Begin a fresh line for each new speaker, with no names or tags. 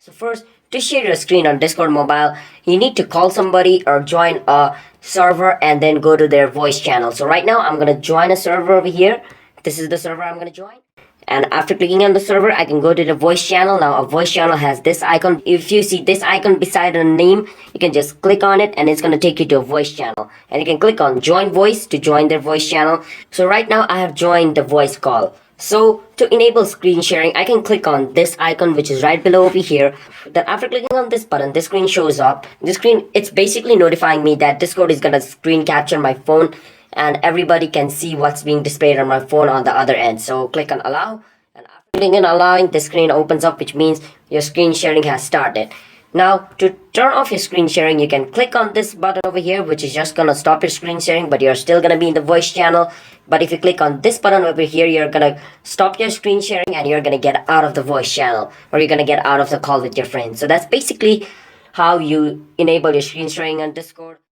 So first, to share your screen on Discord mobile, you need to call somebody or join a server and then go to their voice channel. So right now, I'm gonna join a server over here. This is the server I'm gonna join. And after clicking on the server, I can go to the voice channel. Now a voice channel has this icon. If you see this icon beside the name, you can just click on it and it's gonna take you to a voice channel. And you can click on join voice to join their voice channel. So right now I have joined the voice call. So to enable screen sharing, I can click on this icon which is right below over here. Then after clicking on this button, this screen shows up. This screen, it's basically notifying me that Discord is gonna screen capture my phone and everybody can see what's being displayed on my phone on the other end. So click on allow, and after clicking on allowing, the screen opens up, which means your screen sharing has started. Now to turn off your screen sharing, you can click on this button over here, which is just gonna stop your screen sharing, but you're still gonna be in the voice channel. But if you click on this button over here, you're gonna stop your screen sharing and you're gonna get out of the voice channel, or you're gonna get out of the call with your friends. So that's basically how you enable your screen sharing on Discord.